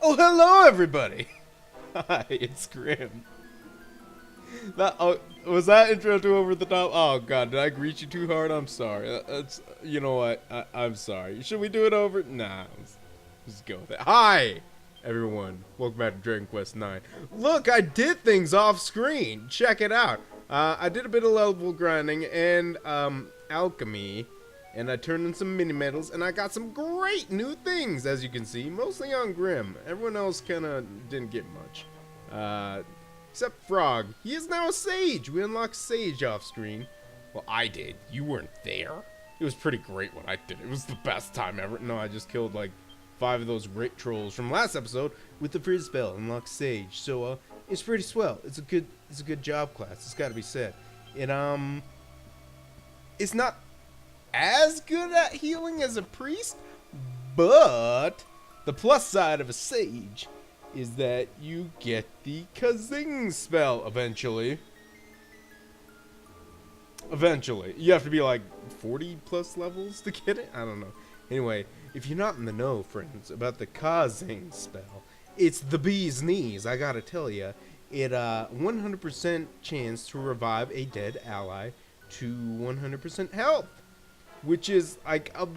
Oh, hello, everybody! Hi, it's Grim. Was that intro too over the top? Oh god, did I greet you too hard? I'm sorry. That's, you know what? I'm sorry. Should we do it over? Nah, let's go with it. Hi, everyone. Welcome back to Dragon Quest IX. Look, I did things off screen. Check it out. I did a bit of level grinding and alchemy. And I turned in some mini-medals, and I got some great new things, as you can see, mostly on Grim. Everyone else kind of didn't get much. Except Frog. He is now a Sage. We unlocked Sage off-screen. Well, I did. You weren't there. It was pretty great when I did it. It was the best time ever. No, I just killed, like, 5 of those great trolls from last episode with the Frizz spell, unlocked Sage. So, it's pretty swell. It's a good job class. It's gotta be said. It's not as good at healing as a priest, but the plus side of a sage is that you get the Kazing spell eventually. You have to be like 40 plus levels to get it? I don't know. Anyway, if you're not in the know, friends, about the Kazing spell, it's the bee's knees, I gotta tell ya. It 100% chance to revive a dead ally to 100% health, which is like a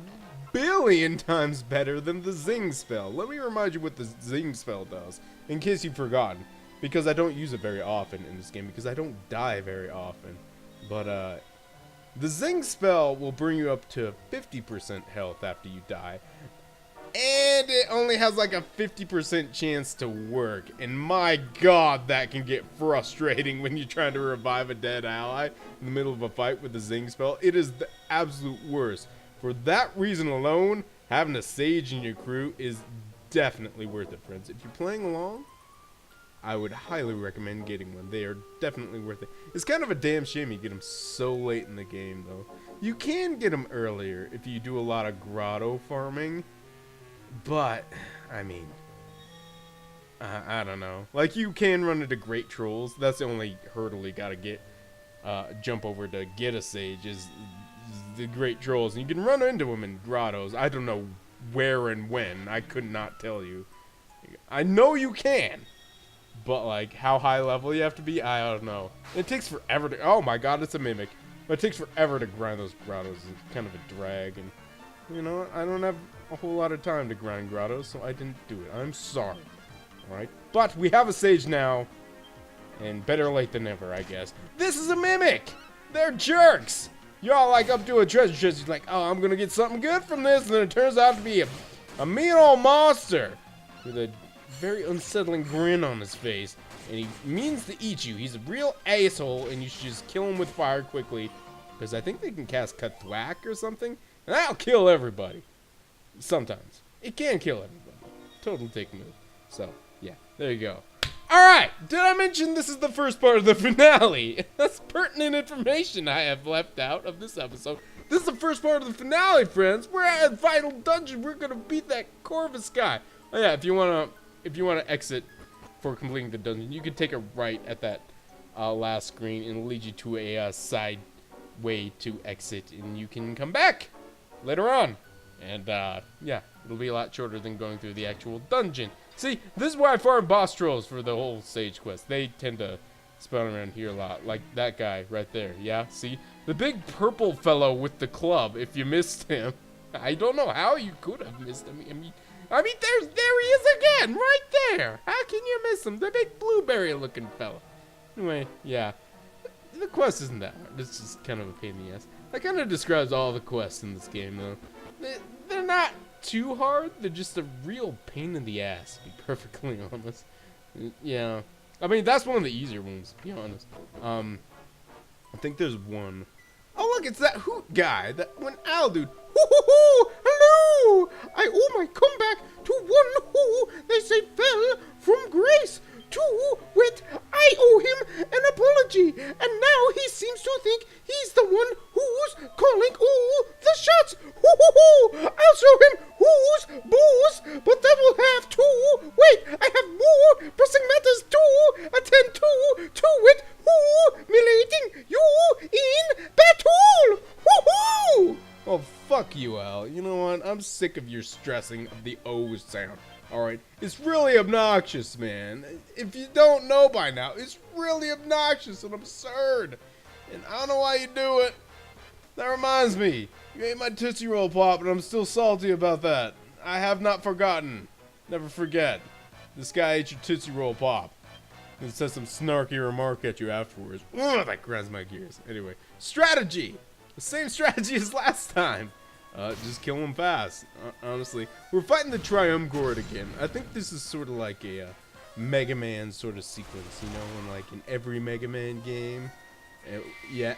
billion times better than the Zing spell. Let me remind you what the Zing spell does, in case you've forgotten, because I don't use it very often in this game, because I don't die very often. But the Zing spell will bring you up to 50% health after you die, and it only has like a 50% chance to work. And my god, that can get frustrating when you're trying to revive a dead ally in the middle of a fight with the Zing spell. It is the absolute worst. For that reason alone, having a Sage in your crew is definitely worth it, friends. If you're playing along, I would highly recommend getting one. They are definitely worth it. It's kind of a damn shame you get them so late in the game, though. You can get them earlier if you do a lot of grotto farming. But, I mean, I don't know. Like, you can run into great trolls. That's the only hurdle you gotta get, jump over to get a Sage is the great trolls. And you can run into them in grottos. I don't know where and when. I could not tell you. I know you can. But, like, how high level you have to be, I don't know. It takes forever to... Oh my god, it's a mimic. But it takes forever to grind those grottos. It's kind of a drag. And, you know what? I don't have a whole lot of time to grind grottos, so I didn't do it. I'm sorry. Alright? But we have a Sage now. And better late than never, I guess. This is a mimic! They're jerks! Y'all like up to a treasure chest, you're like, oh, I'm gonna get something good from this, and then it turns out to be a mean old monster with a very unsettling grin on his face, and he means to eat you. He's a real asshole, and you should just kill him with fire quickly, because I think they can cast Cut Thwack or something, and that'll kill everybody. Sometimes. It can kill everybody. Total dick move. So, yeah, there you go. Alright, did I mention this is the first part of the finale? That's pertinent information I have left out of this episode. This is the first part of the finale, friends. We're at a final dungeon. We're gonna beat that Corvus guy. Oh yeah, if you wanna exit for completing the dungeon, you can take a right at that last screen and it'll lead you to a side way to exit, and you can come back later on. And yeah, it'll be a lot shorter than going through the actual dungeon. See, this is why I farm boss trolls for the whole Sage quest. They tend to spawn around here a lot, like that guy right there. Yeah, see? The big purple fellow with the club, if you missed him. I don't know how you could have missed him. I mean, there he is again, right there. How can you miss him? The big blueberry-looking fella. Anyway, yeah. The quest isn't that hard. It's just kind of a pain in the ass. That kind of describes all the quests in this game, though. They're not too hard. They're just a real pain in the ass, to be perfectly honest. Yeah. I mean, that's one of the easier ones, to be honest. I think there's one. Oh, look, it's that Hoot guy. That when Al dude. Hoo-hoo-hoo! Hello! I owe my comeback to one who, they say, fell from grace. To wit, I owe him an apology, and now he seems to think he's the one who's calling all the shots. Hoo-hoo-hoo! I'll show him who's boss, but that will have to wait. I have more pressing matters to attend to wit, humiliating you in battle. Hoo-hoo! Oh, fuck you, Al. You know what? I'm sick of your stressing of the O sound. Alright? It's really obnoxious, man. If you don't know by now, it's really obnoxious and absurd. And I don't know why you do it. That reminds me, you ate my Tootsie Roll Pop, and I'm still salty about that. I have not forgotten. Never forget. This guy ate your Tootsie Roll Pop. And says some snarky remark at you afterwards. Ugh, that grinds my gears. Anyway, strategy! The same strategy as last time. Just kill him fast. Honestly, we're fighting the Triumvirate again. I think this is sort of like a Mega Man sort of sequence, you know, in like in every Mega Man game. Yeah,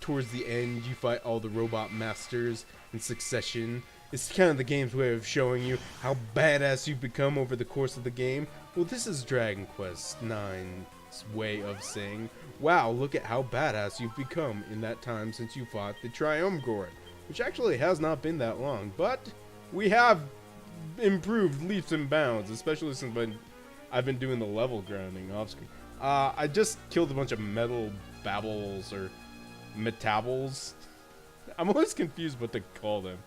towards the end, you fight all the robot masters in succession. It's kind of the game's way of showing you how badass you've become over the course of the game. Well, this is Dragon Quest IX's way of saying, wow, look at how badass you've become in that time since you fought the Triumvirate. Which actually has not been that long, but we have improved leaps and bounds, especially since I've been doing the level grinding off screen. I just killed a bunch of metal babbles or metabbles. I'm always confused what to call them.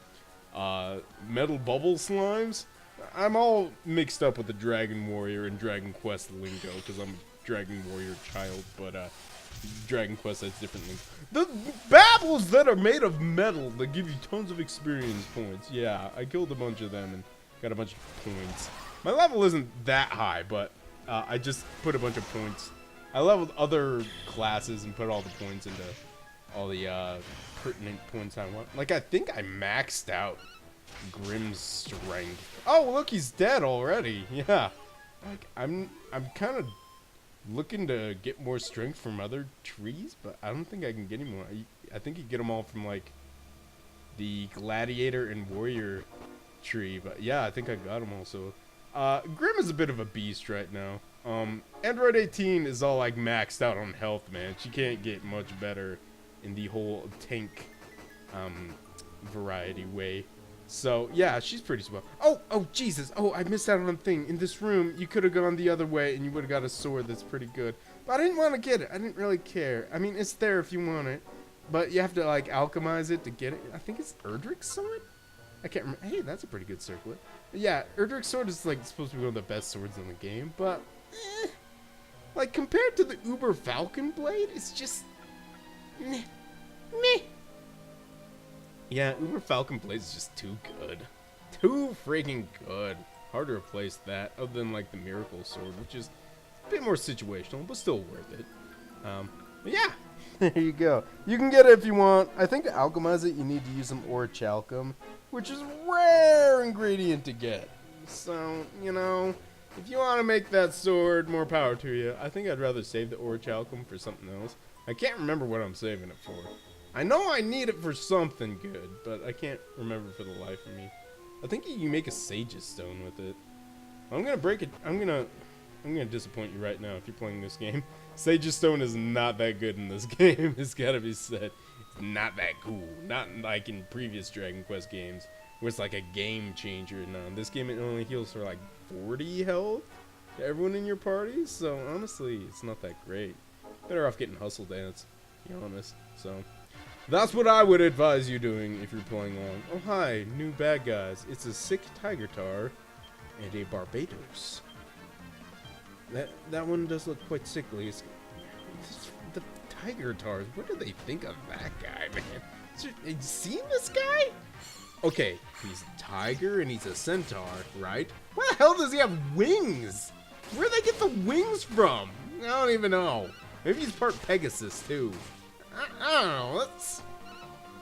Metal bubble slimes? I'm all mixed up with the Dragon Warrior and Dragon Quest lingo because I'm a Dragon Warrior child, but Dragon Quest has different links. The babbles that are made of metal that give you tons of experience points. Yeah, I killed a bunch of them and got a bunch of points. My level isn't that high, but I just put a bunch of points. I leveled other classes and put all the points into all the pertinent points I want. Like, I think I maxed out Grimm's strength. Oh, look, he's dead already. Yeah. Like, I'm kind of looking to get more strength from other trees, but I don't think I can get any more. I think you get them all from, like, the Gladiator and Warrior tree. But, yeah, I think I got them all. So, Grimm is a bit of a beast right now. Android 18 is all, like, maxed out on health, man. She can't get much better in the whole tank variety way. So, yeah, she's pretty swell. Oh, Jesus. Oh, I missed out on a thing. In this room, you could have gone the other way, and you would have got a sword that's pretty good. But I didn't want to get it. I didn't really care. I mean, it's there if you want it. But you have to, like, alchemize it to get it. I think it's Erdrick's sword? I can't remember. Hey, that's a pretty good circlet. But yeah, Erdrick's sword is, like, supposed to be one of the best swords in the game. But, like, compared to the Uber Falcon Blade, it's just... meh. Yeah, Uber Falcon Blade is just too good. Too freaking good. Hard to replace that, other than like the Miracle Sword, which is a bit more situational, but still worth it. But yeah, there you go. You can get it if you want. I think to alchemize it, you need to use some orichalcum, which is a rare ingredient to get. So, you know, if you want to make that sword, more power to you. I think I'd rather save the orichalcum for something else. I can't remember what I'm saving it for. I know I need it for something good, but I can't remember for the life of me. I think you make a Sage's Stone with it. I'm gonna break it. I'm gonna disappoint you right now if you're playing this game. Sage's Stone is not that good in this game. It's gotta be said. It's not that cool. Not like in previous Dragon Quest games, where it's like a game changer. No, in this game it only heals for like 40 health to everyone in your party. So honestly, it's not that great. Better off getting Hustle Dance, to be honest. So. That's what I would advise you doing if you're playing along. Oh, hi, new bad guys. It's a sick Tiger Tar and a Barbados. That one does look quite sickly. The Tiger Tars, what do they think of that guy, man? Have you seen this guy? Okay, he's a tiger and he's a centaur, right? Why the hell does he have wings? Where'd they get the wings from? I don't even know. Maybe he's part Pegasus, too. I don't know,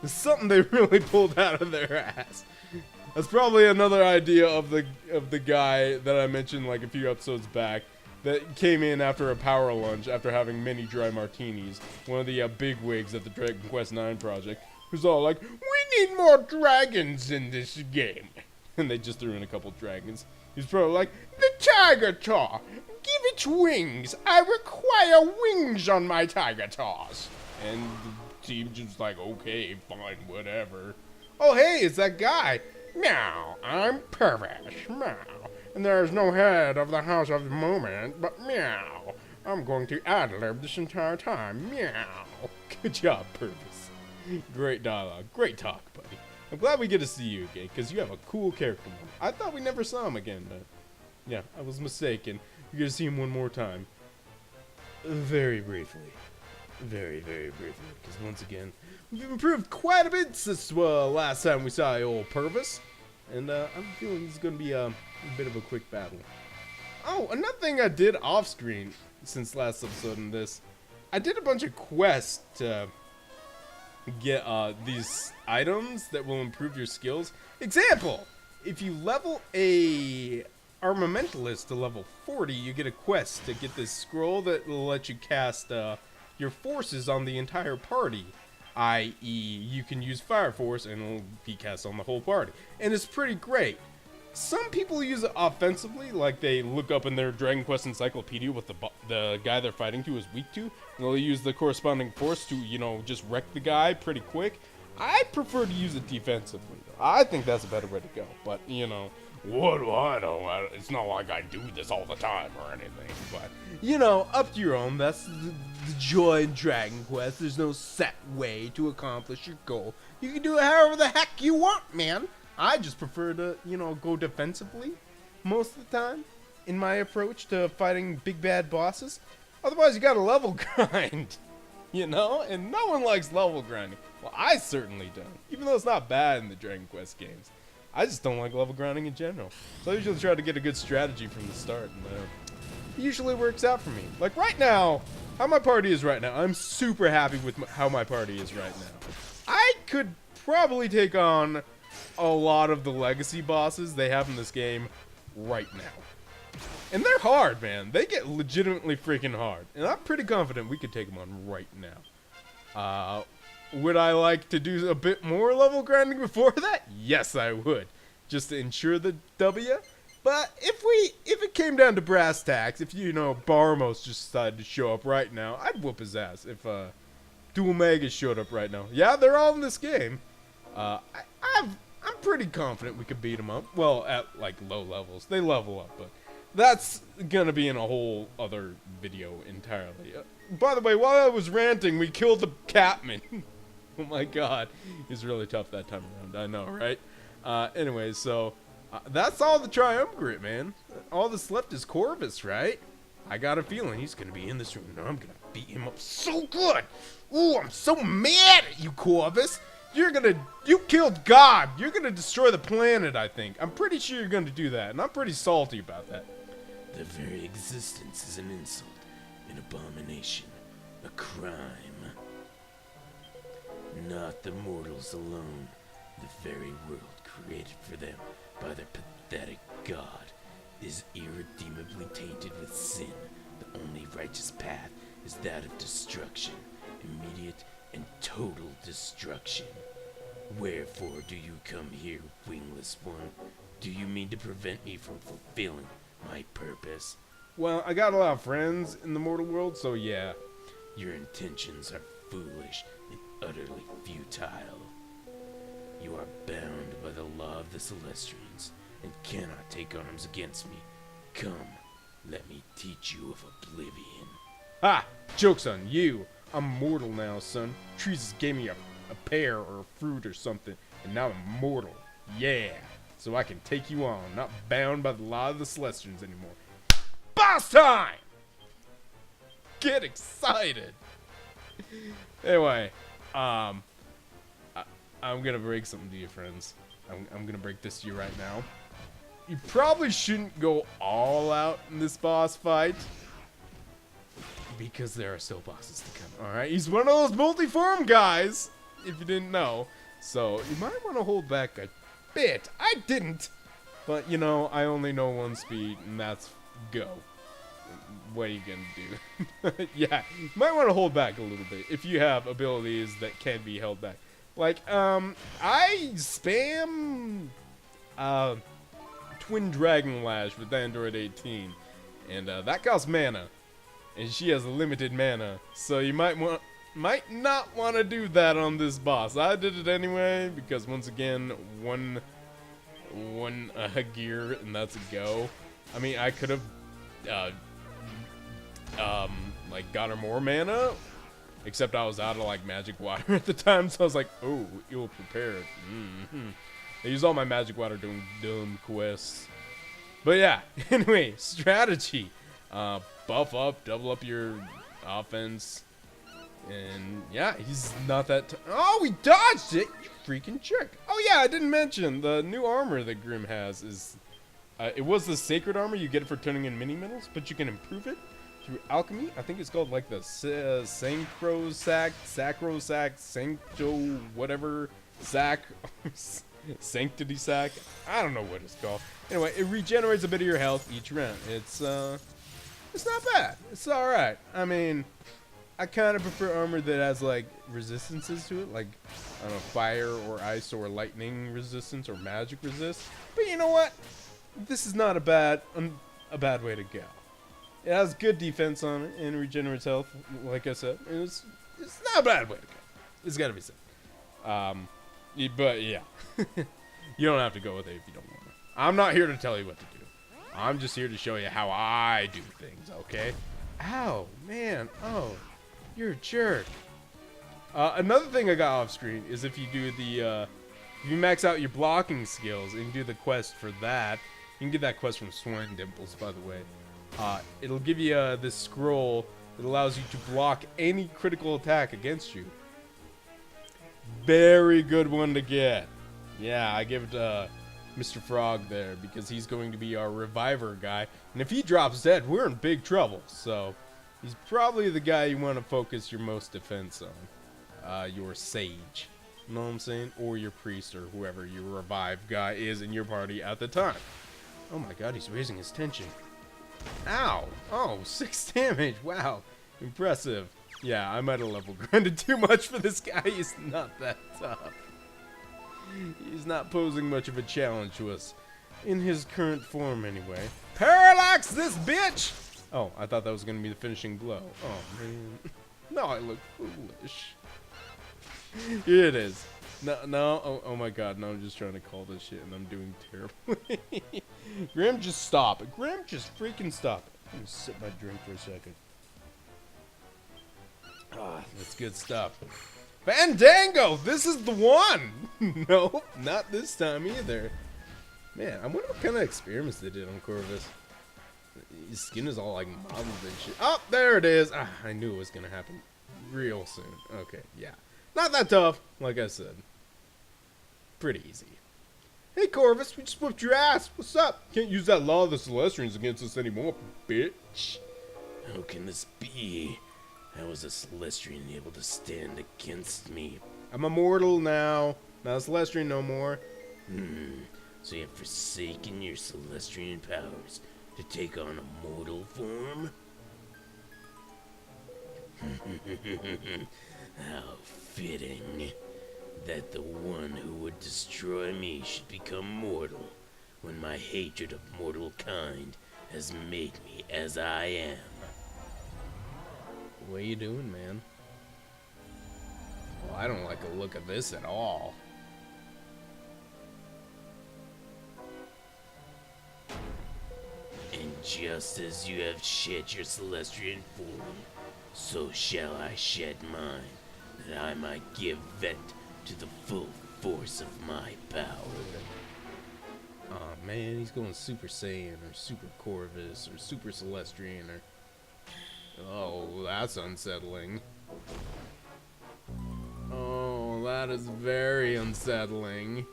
it's something they really pulled out of their ass. That's probably another idea of the guy that I mentioned like a few episodes back that came in after a power lunch after having many dry martinis. One of the big wigs at the Dragon Quest IX project, who's all like, "We need more dragons in this game," and they just threw in a couple dragons. He's probably like, "The Tiger Tar, give it wings. I require wings on my Tiger Tars." And the team just like, okay, fine, whatever. Oh, hey, it's that guy. Meow, I'm Pervish. Meow. And there's no head of the house of the moment, but meow. I'm going to ad-lib this entire time. Meow. Good job, Purvis. Great dialogue. Great talk, buddy. I'm glad we get to see you again, because you have a cool character. I thought we never saw him again, but Yeah, I was mistaken. You're gonna see him one more time. Very briefly. Very, very briefly. Because once again, we've improved quite a bit since last time we saw old Purvis. And I'm feeling this is gonna be a bit of a quick battle. Oh, another thing I did off screen since last episode in this, I did a bunch of quests to get these items that will improve your skills. Example, if you level a armamentalist to level 40, you get a quest to get this scroll that will let you cast your forces on the entire party. I.e., you can use Fire Force and it'll be cast on the whole party. And it's pretty great. Some people use it offensively, like they look up in their Dragon Quest encyclopedia what the guy they're fighting to is weak to, and they'll use the corresponding force to, you know, just wreck the guy pretty quick. I prefer to use it defensively, though. I think that's a better way to go, but, you know, what do I know? It's not like I do this all the time or anything, but, you know, up to your own. That's the joy in Dragon Quest. There's no set way to accomplish your goal. You can do it however the heck you want, man. I just prefer to, you know, go defensively most of the time in my approach to fighting big bad bosses. Otherwise, you gotta level grind, you know? And no one likes level grinding. Well, I certainly don't, even though it's not bad in the Dragon Quest games. I just don't like level grinding in general. So I usually try to get a good strategy from the start, and it usually works out for me. Like right now, how my party is right now, I'm super happy with how my party is right now. I could probably take on a lot of the legacy bosses they have in this game right now. And they're hard, man. They get legitimately freaking hard. And I'm pretty confident we could take them on right now. Would I like to do a bit more level grinding before that? Yes, I would. Just to ensure the W. But if it came down to brass tacks, if, you know, Barmos just decided to show up right now, I'd whoop his ass if Dual Magus showed up right now. Yeah, they're all in this game. I'm pretty confident we could beat them up. Well, at, like, low levels. They level up, but that's gonna be in a whole other video entirely. By the way, while I was ranting, we killed the Catman. Oh my god. He's really tough that time around. I know, right? Anyways, so that's all the Triumvirate, man. All that's left is Corvus, right? I got a feeling he's gonna be in this room. Now I'm gonna beat him up so good. Ooh, I'm so mad at you, Corvus. You killed God. You're gonna destroy the planet, I think. I'm pretty sure you're gonna do that, and I'm pretty salty about that. The very existence is an insult, an abomination, a crime. Not the mortals alone, the very world created for them by their pathetic God is irredeemably tainted with sin. The only righteous path is that of destruction, immediate and total destruction. Wherefore do you come here, wingless one? Do you mean to prevent me from fulfilling my purpose? Well, I got a lot of friends in the mortal world, so yeah. Your intentions are foolish and utterly futile. You are bound by the law of the Celestians and cannot take arms against me. Come, let me teach you of oblivion. Ha! Joke's on you. I'm mortal now, son. Trees gave me a pear or a fruit or something, and now I'm mortal. Yeah! So I can take you on, not bound by the law of the Celestians anymore. Boss time! Get excited! Anyway, I'm gonna break something to you, friends. I'm gonna break this to you right now. You probably shouldn't go all out in this boss fight, because there are still bosses to come, alright? He's one of those multi-form guys, if you didn't know. So, you might want to hold back a bit. I didn't. But, you know, I only know one speed, and that's go. What are you gonna do? Yeah, you might want to hold back a little bit if you have abilities that can be held back. Like, I spam Twin Dragon Lash with Android 18, and that costs mana, and she has limited mana, so you might not want to do that on this boss. I did it anyway because once again, one gear and that's a go. I mean, I could have like got her more mana, except I was out of like magic water at the time, so I was like, oh, ill prepared. I used all my magic water doing dumb quests. But yeah, anyway, strategy. Buff up, double up your offense. And yeah, he's not that. Oh, we dodged it! You freaking jerk. Oh yeah, I didn't mention the new armor that Grim has is. It was the sacred armor, you get it for turning in mini metals, but you can improve it through alchemy. I think it's called like the Sancrosac, Sancto, whatever, Sac, Sanctity Sac. I don't know what it's called. Anyway, it regenerates a bit of your health each round. It's not bad. It's alright. I mean, I kind of prefer armor that has like resistances to it, like, I don't know, fire or ice or lightning resistance or magic resist. But you know what? This is not a bad way to go. It has good defense on it and regenerates health, like I said. It's not a bad way to go. It's gotta be said. But yeah, you don't have to go with it if you don't want to. I'm not here to tell you what to do. I'm just here to show you how I do things. Okay? Ow, man. Oh, you're a jerk. Another thing I got off screen is if you do the if you max out your blocking skills and do the quest for that. You can get that quest from Swine Dimples, by the way. It'll give you this scroll that allows you to block any critical attack against you. Very good one to get. Yeah, I give it to Mr. Frog there because he's going to be our reviver guy. And if he drops dead, we're in big trouble. So he's probably the guy you want to focus your most defense on. Your sage. You know what I'm saying? Or your priest or whoever your revive guy is in your party at the time. Oh my god, he's raising his tension. Ow! Oh, 6 damage. Wow. Impressive. Yeah, I might have level grinded too much for this guy. He's not that tough. He's not posing much of a challenge to us. In his current form, anyway. Parallax this bitch! Oh, I thought that was going to be the finishing blow. Oh, man. No, I look foolish. Here it is. No, oh my god, no, I'm just trying to call this shit and I'm doing terribly. Grim, just stop it. Grim, just freaking stop it. I'm gonna sip my drink for a second. Ah, that's good stuff. Fandango! This is the one! Nope, not this time either. Man, I wonder what kind of experiments they did on Corvus. His skin is all like mottled and shit. Oh, there it is! Ah, I knew it was gonna happen real soon. Okay, yeah. Not that tough, like I said. Pretty easy. Hey Corvus, we just whipped your ass. What's up? Can't use that law of the Celestians against us anymore, bitch. How can this be? How is a Celestian able to stand against me? I'm immortal now. Not a Celestian no more. So you have forsaken your Celestian powers to take on a mortal form? How fitting that the one who would destroy me should become mortal, when my hatred of mortal kind has made me as I am. What are you doing, man? Well, I don't like the look of this at all. And just as you have shed your Celestian form, so shall I shed mine, that I might give vent to the full force of my power. Oh man, he's going Super Saiyan or Super Corvus or Super Celestian or... Oh, that's unsettling. Oh, that is very unsettling.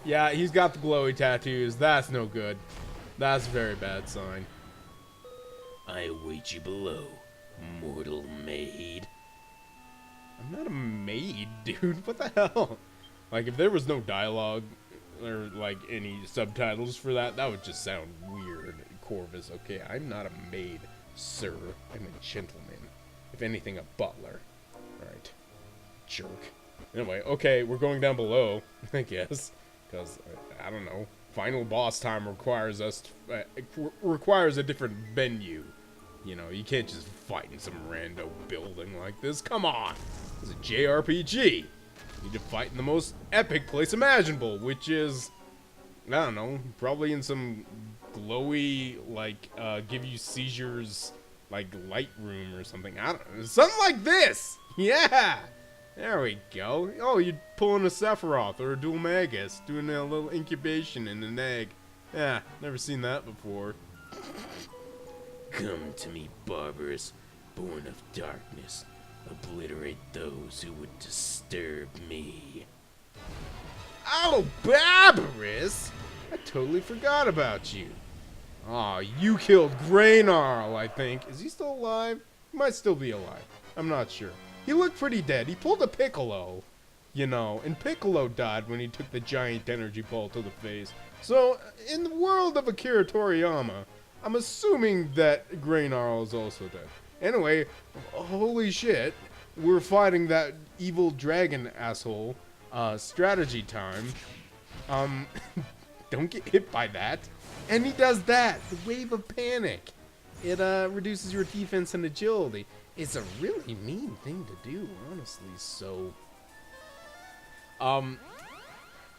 Yeah, he's got the glowy tattoos. That's no good. That's a very bad sign. I await you below, mortal maid. I'm not a maid, dude. What the hell? Like, if there was no dialogue or, like, any subtitles for that, that would just sound weird. Corvus, okay, I'm not a maid, sir. I'm a gentleman. If anything, a butler. Alright. Jerk. Anyway, okay, we're going down below, I guess. Because, I don't know. Final boss time requires us to, requires a different venue. You know, you can't just fight in some rando building like this. Come on! It's a JRPG. You need to fight in the most epic place imaginable, which is, I don't know, probably in some glowy, like, give you seizures, like, light room or something. I don't know. Something like this! Yeah! There we go. Oh, you're pulling a Sephiroth or a Dual Magus, doing a little incubation in an egg. Yeah, never seen that before. Come to me, barbarous, born of darkness. Obliterate those who would disturb me. Oh, Barbarous! I totally forgot about you. Aw, you killed Graynarl, I think. Is he still alive? He might still be alive. I'm not sure. He looked pretty dead. He pulled a Piccolo, you know, and Piccolo died when he took the giant energy ball to the face. So, in the world of Akira Toriyama, I'm assuming that Graynarl is also dead. Anyway, holy shit, we're fighting that evil dragon asshole. Strategy time. Don't get hit by that. And he does that, the Wave of Panic. It reduces your defense and agility. It's a really mean thing to do, honestly, so... I'm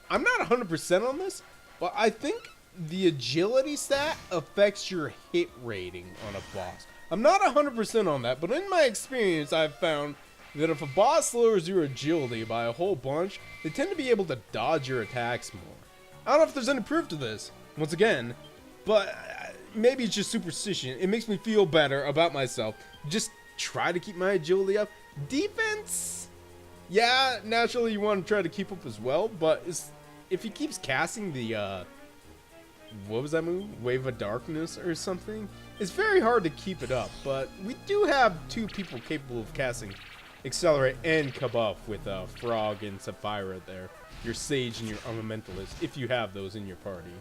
not 100% on this, but I think the agility stat affects your hit rating on a boss. I'm not 100% on that, but in my experience, I've found that if a boss lowers your agility by a whole bunch, they tend to be able to dodge your attacks more. I don't know if there's any proof to this, once again, but maybe it's just superstition. It makes me feel better about myself. Just try to keep my agility up. Defense? Yeah, naturally you want to try to keep up as well, but if he keeps casting the, what was that move? Wave of Darkness or something? It's very hard to keep it up, but we do have two people capable of casting Accelerate and Kabuff with Frog and Sapphira there. Your Sage and your Elementalist, if you have those in your party.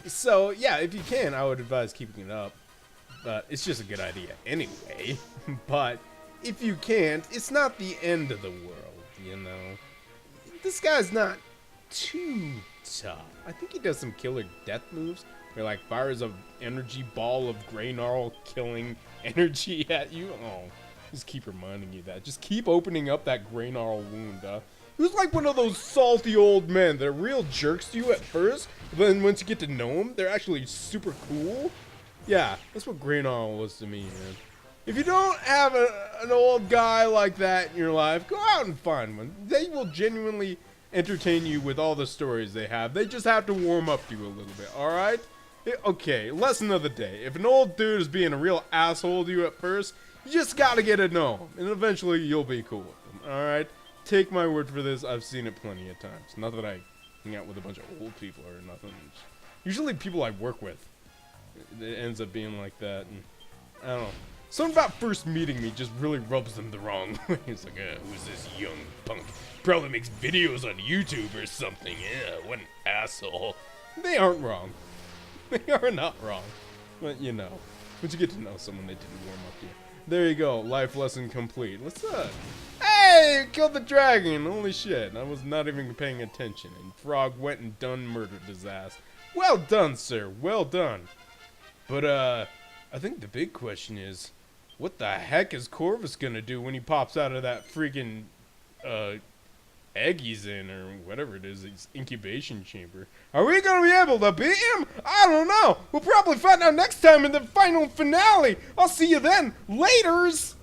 So, yeah, if you can, I would advise keeping it up. But it's just a good idea anyway. But if you can't, it's not the end of the world, you know. This guy's not too tough. I think he does some killer death moves where, like, fires an energy ball of Graynarl killing energy at you. Oh, just keep reminding you that. Just keep opening up that Graynarl wound. He was like one of those salty old men that are real jerks to you at first, but then once you get to know them, they're actually super cool. Yeah, that's what Graynarl was to me, man. If you don't have an old guy like that in your life, go out and find one. They will genuinely entertain you with all the stories they have. They just have to warm up to you a little bit, alright? Okay, lesson of the day. If an old dude is being a real asshole to you at first, you just gotta get to know him, and eventually you'll be cool with him, alright? Take my word for this, I've seen it plenty of times. Not that I hang out with a bunch of old people or nothing. Usually people I work with, it ends up being like that, and I don't know. Something about first meeting me just really rubs them the wrong way. It's like, who's this young punk? Probably makes videos on YouTube or something. Yeah, what an asshole. They aren't wrong. They are not wrong. But, you know, once you get to know someone, they didn't warm up to you. There you go, life lesson complete. What's up? Hey, killed the dragon. Holy shit, I was not even paying attention. And Frog went and done murdered his ass. Well done, sir. Well done. But, I think the big question is, what the heck is Corvus gonna do when he pops out of that freaking, egg he's in, or whatever it is, his incubation chamber? Are we gonna be able to beat him? I don't know. We'll probably find out next time in the final finale. I'll see you then. Laters!